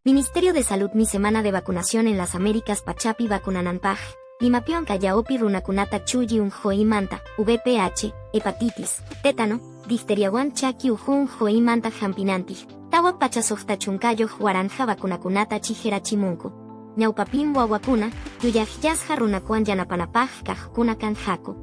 Ministerio de Salud mi semana de vacunación en las Américas Pachapi vacunananpaj, limapion kayaopi runakunata chuyi unjoi manta, VPH, hepatitis, tétano, difteriawan chaki ujun joi manta jampinanti, tawa pachasojta chunkayo huaranja vacunakunata chijera chimunku. Ñaupapim wawakuna, yuyajyasja runakuan yanapanapaj kajkuna kanjako.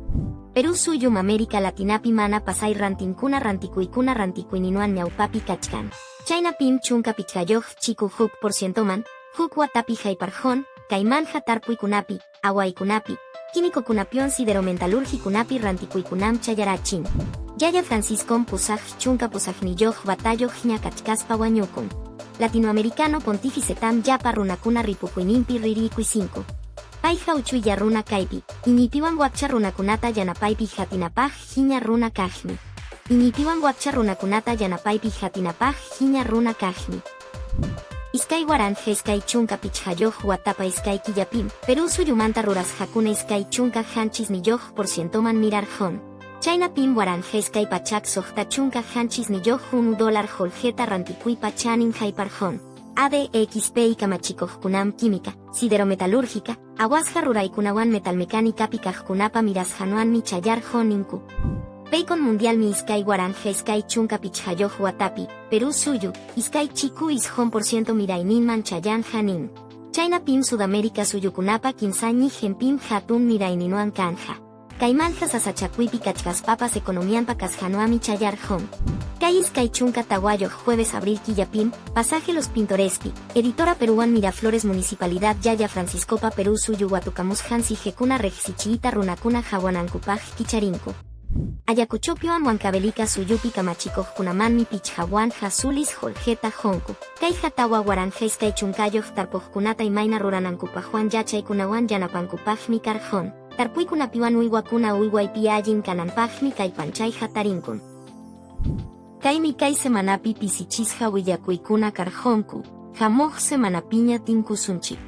Perú suyum América Latinapi mana pasay rantinkuna rantikuikuna rantikuininuan ñaupapi kachkan. China pim chunka pichayoj chiku huk porcientoman, huk watapi jaiparjón, caimanja tarpuikunapi, aguaikunapi, químico kunapion siderometalurgikunapi rantikuikunam chayarachin. Yaya Franciscón pusaj chunka pusajniyoj batalloj ñakachkaspa wañukun. Latinoamericano pontífice tam yapa runakuna ripukuinimpi ririkuicinco. Paija uchuya runa kaipi, inipiwan wakcha runakunata yanapaipi jatinapaj hiña runa kajmi. Inipiwan wakcha runakunata yanapaipi jatinapaj hiña runa kajmi. Iskay waranja iskay chunka pichjayoj watapa iskay killapim, Perú suyumanta ruras hakuna iskay chunka hanchis niyoj porcientoman mirarjon. China pim waranja iskay pachak sojta chunka hanchis niyoj $1 joljeta rantikui pachanin jaiparjon. ADXP y kamachikojkunam química, siderometalúrgica, aguasja ruraikunawan metalmecánica pikajkunapa mirasjanuan mi chayar joninku. Peikon mundial mi iskay waranja iskay chunka pichjayoj watapi, Perú suyu, iskay chiku isjon % miraininman chayan janin. China pim Sudamérica suyukunapa kinsañi genpim hatun miraininwan kanja. Caimanja sasachacuipi kachkaspapas economianpa kasjanuami chayar jon. Calles Caichunca Tahuayo, jueves abril Quillapim, pasaje Los Pintorespi, editora peruán Miraflores Municipalidad Yaya Franciscopa Perú Suyu Huatucamus Hansi Jecuna Rexichiita Runacuna Jahuanancupaj Kicharinco. Ayacuchopioan Huancabelica Suyupi Camachicoj Kunamanmi Pichjahuan Jazulis Joljeta Jonku. Kaija Tawa Guaranjes Caichuncayo Tarpojkunata y Maina Ruranancupajuan Yachay Kunawan Yanapancupaj mi Carjón. Tarpuikunapiwan Uiwakuna Uiwaipi Ayin Kananpajmi Kaipanchay Jatarinkun. Kaimi kai semanapi pisichisja willakuikuna karjonku, jamoj semanapiña tinkusunchik.